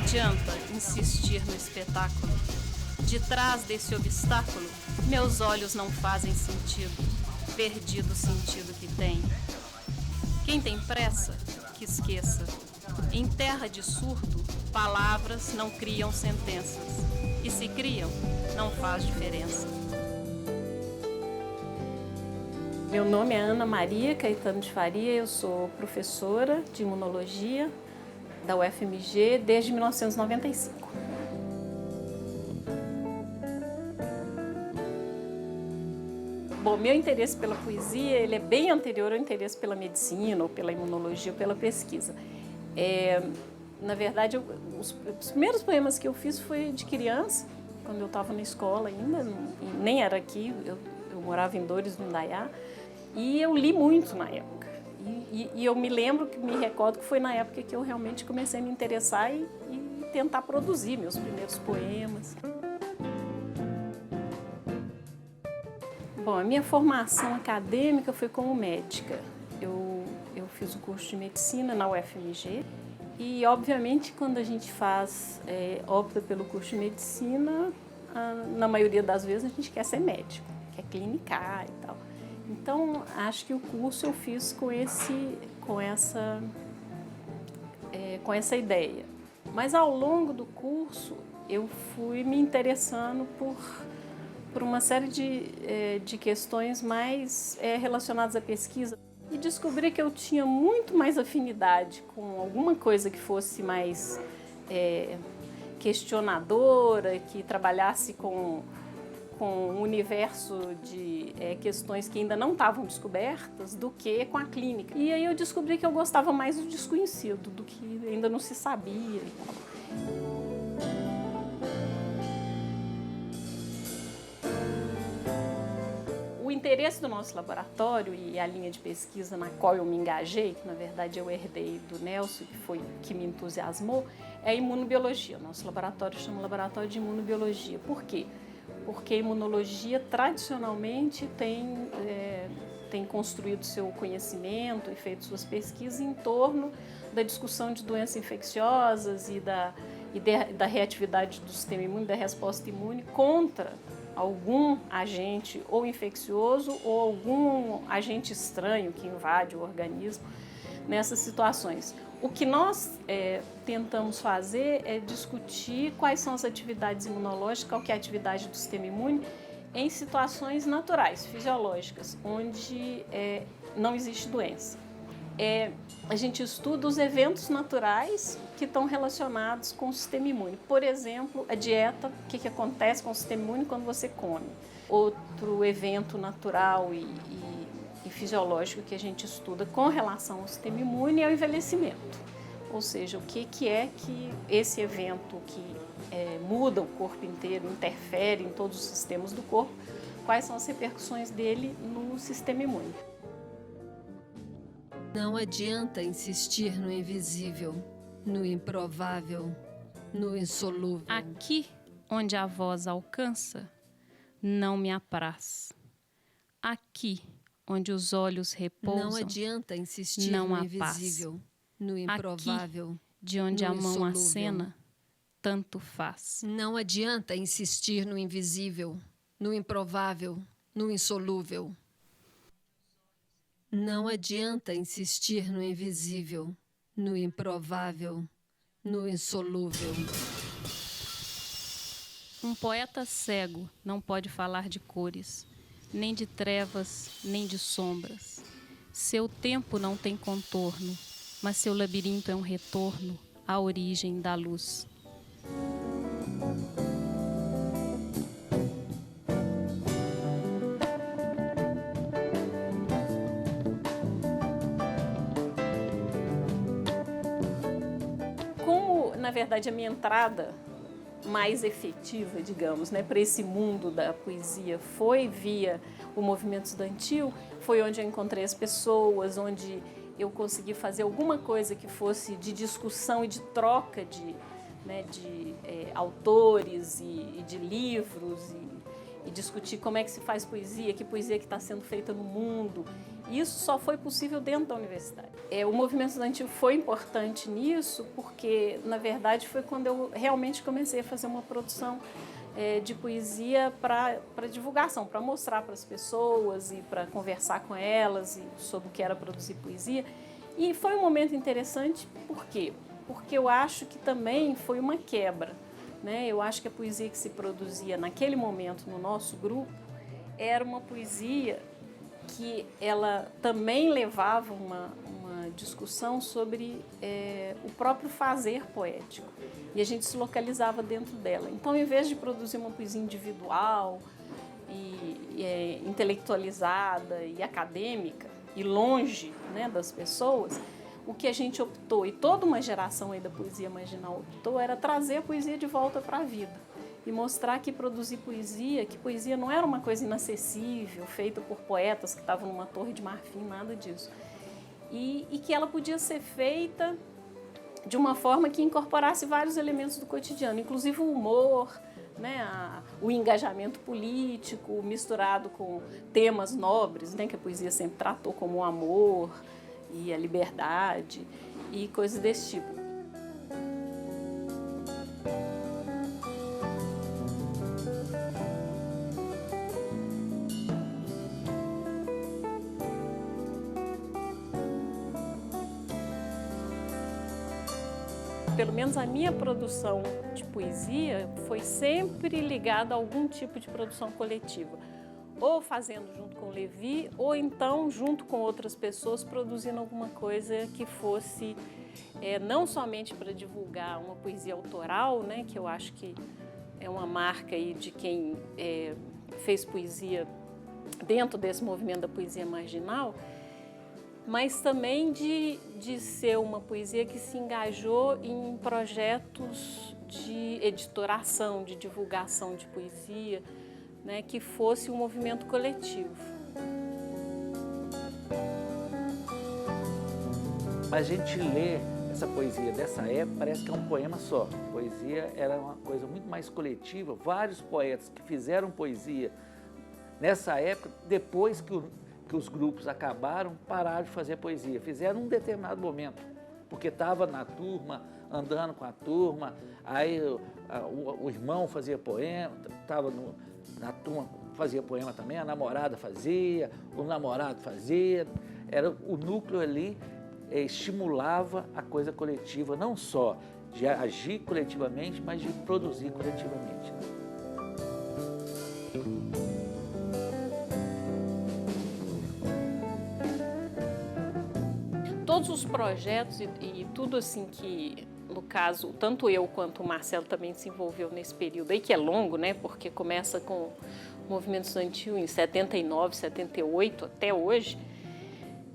adianta insistir no espetáculo. De trás desse obstáculo, meus olhos não fazem sentido, perdido o sentido que tem. Quem tem pressa, que esqueça. Em terra de surdo, palavras não criam sentenças. E se criam, não faz diferença. Meu nome é Ana Maria Caetano de Faria, eu sou professora de imunologia da UFMG desde 1995. Bom, meu interesse pela poesia ele é bem anterior ao interesse pela medicina, ou pela imunologia, ou pela pesquisa. Na verdade, os primeiros poemas que eu fiz foi de criança, quando eu estava na escola ainda, nem era aqui, eu morava em Dores do Indaiá, e eu li muito na época. E eu me recordo que foi na época que eu realmente comecei a me interessar e tentar produzir meus primeiros poemas. Bom, a minha formação acadêmica foi como médica. Eu fiz o curso de medicina na UFMG e, obviamente, quando a gente opta pelo curso de medicina, na maioria das vezes a gente quer ser médico, quer clinicar e tal. Então, acho que o curso eu fiz com essa ideia. Mas, ao longo do curso, eu fui me interessando por uma série de questões mais relacionadas à pesquisa e descobri que eu tinha muito mais afinidade com alguma coisa que fosse mais questionadora, que trabalhasse com um universo de questões que ainda não estavam descobertas do que com a clínica. E aí eu descobri que eu gostava mais do desconhecido, do que ainda não se sabia e tal. O interesse do nosso laboratório e a linha de pesquisa na qual eu me engajei, que na verdade eu herdei do Nelson, que foi que me entusiasmou, é a imunobiologia. Nosso laboratório chama Laboratório de Imunobiologia. Por quê? Porque a imunologia tradicionalmente tem construído seu conhecimento e feito suas pesquisas em torno da discussão de doenças infecciosas e da reatividade do sistema imune, da resposta imune contra algum agente ou infeccioso ou algum agente estranho que invade o organismo nessas situações. O que nós tentamos fazer é discutir quais são as atividades imunológicas, qual que é a atividade do sistema imune em situações naturais, fisiológicas, onde não existe doença. A gente estuda os eventos naturais que estão relacionados com o sistema imune. Por exemplo, a dieta, o que acontece com o sistema imune quando você come. Outro evento natural e fisiológico que a gente estuda com relação ao sistema imune é o envelhecimento. Ou seja, o que é que esse evento que muda o corpo inteiro, interfere em todos os sistemas do corpo, quais são as repercussões dele no sistema imune. Não adianta insistir no invisível, no improvável, no insolúvel. Aqui onde a voz alcança, não me apraz. Aqui onde os olhos repousam, não adianta insistir não no há invisível, paz. no improvável, Aqui, de onde no a mão insolúvel. acena, tanto faz. Não adianta insistir no invisível, no improvável, no insolúvel. Não adianta insistir no invisível, no improvável, no insolúvel. Um poeta cego não pode falar de cores, nem de trevas, nem de sombras. Seu tempo não tem contorno, mas seu labirinto é um retorno à origem da luz. Na verdade, a minha entrada mais efetiva, digamos, para esse mundo da poesia foi via o movimento estudantil, foi onde eu encontrei as pessoas, onde eu consegui fazer alguma coisa que fosse de discussão e de troca de autores e de livros e discutir como é que se faz poesia, que poesia que está sendo feita no mundo. Isso só foi possível dentro da universidade. O movimento estudantil foi importante nisso porque, na verdade, foi quando eu realmente comecei a fazer uma produção de poesia para divulgação, para mostrar para as pessoas e para conversar com elas sobre o que era produzir poesia. E foi um momento interessante, por quê? Porque eu acho que também foi uma quebra, né? Eu acho que a poesia que se produzia naquele momento no nosso grupo era uma poesia que ela também levava uma discussão sobre o próprio fazer poético. E a gente se localizava dentro dela. Então, em vez de produzir uma poesia individual e intelectualizada e acadêmica e longe, né, das pessoas, o que a gente optou, e toda uma geração aí da poesia marginal optou, era trazer a poesia de volta para a vida e mostrar que produzir poesia, que poesia não era uma coisa inacessível, feita por poetas que estavam numa torre de marfim, nada disso. E que ela podia ser feita de uma forma que incorporasse vários elementos do cotidiano, inclusive o humor, né, o engajamento político misturado com temas nobres, né, que a poesia sempre tratou, como o amor e a liberdade e coisas desse tipo. Pelo menos a minha produção de poesia foi sempre ligada a algum tipo de produção coletiva. Ou fazendo junto com o Levi, ou então junto com outras pessoas produzindo alguma coisa que fosse não somente para divulgar uma poesia autoral, né, que eu acho que é uma marca aí de quem fez poesia dentro desse movimento da poesia marginal, mas também de ser uma poesia que se engajou em projetos de editoração, de divulgação de poesia, né, que fosse um movimento coletivo. Mas a gente lê essa poesia dessa época, parece que é um poema só. A poesia era uma coisa muito mais coletiva. Vários poetas que fizeram poesia nessa época, depois que os grupos acabaram, pararam de fazer poesia. Fizeram um determinado momento, porque estava na turma, andando com a turma, aí o irmão fazia poema, estava na turma, fazia poema também, a namorada fazia, o namorado fazia. Era o núcleo ali, estimulava a coisa coletiva, não só de agir coletivamente, mas de produzir coletivamente. Todos os projetos e tudo assim que, no caso, tanto eu quanto o Marcelo também se envolveu nesse período aí, que é longo, né, porque começa com o movimento estudantil em 79, 78 até hoje,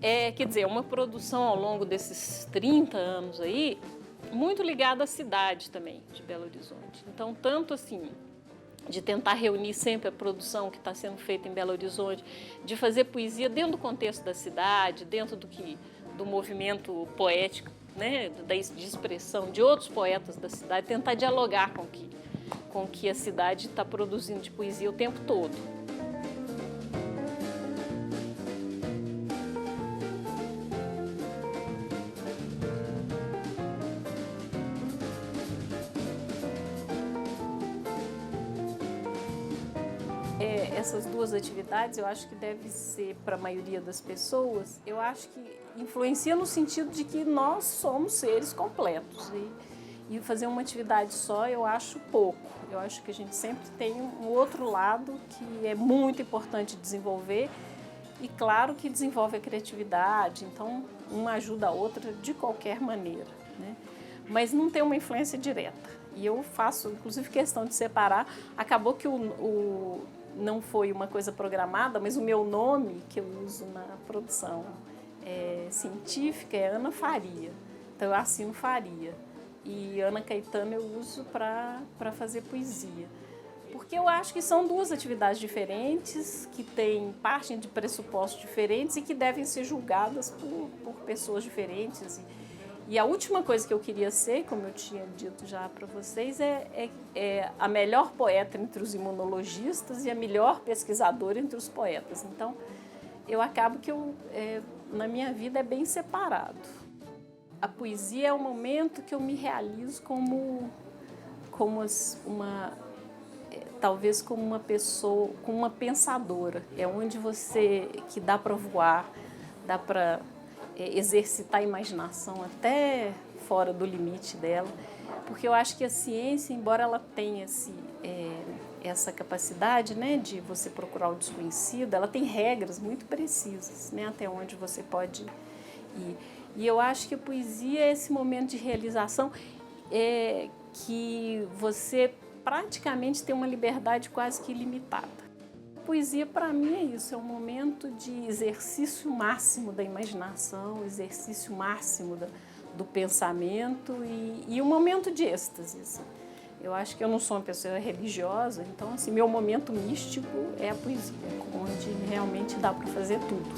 quer dizer, uma produção ao longo desses 30 anos aí, muito ligada à cidade também de Belo Horizonte. Então, tanto assim, de tentar reunir sempre a produção que está sendo feita em Belo Horizonte, de fazer poesia dentro do contexto da cidade, dentro do movimento poético, né, de expressão de outros poetas da cidade, tentar dialogar com o que a cidade está produzindo de poesia o tempo todo. Essas duas atividades, eu acho que deve ser, para a maioria das pessoas, eu acho que influencia no sentido de que nós somos seres completos. E fazer uma atividade só, eu acho pouco. Eu acho que a gente sempre tem um outro lado que é muito importante desenvolver e, claro, que desenvolve a criatividade. Então, uma ajuda a outra de qualquer maneira, né? Mas não tem uma influência direta. E eu faço, inclusive, questão de separar. Acabou que não foi uma coisa programada, mas o meu nome que eu uso na produção científica é Ana Faria. Então eu assino Faria. E Ana Caetano eu uso para fazer poesia. Porque eu acho que são duas atividades diferentes, que partem de pressupostos diferentes e que devem ser julgadas por pessoas diferentes E a última coisa que eu queria ser, como eu tinha dito já para vocês, é a melhor poeta entre os imunologistas e a melhor pesquisadora entre os poetas. Então, eu acabo que na minha vida é bem separado. A poesia é o momento que eu me realizo talvez como uma pessoa, como uma pensadora. É onde que dá para voar, dá para exercitar a imaginação até fora do limite dela, porque eu acho que a ciência, embora ela tenha essa capacidade, né, de você procurar o desconhecido, ela tem regras muito precisas, né, até onde você pode ir. E eu acho que a poesia é esse momento de realização que você praticamente tem uma liberdade quase que ilimitada. A poesia, para mim, é isso, é um momento de exercício máximo da imaginação, exercício máximo do pensamento e um momento de êxtase. Assim. Eu acho que eu não sou uma pessoa religiosa, então, assim, meu momento místico é a poesia, onde realmente dá para fazer tudo.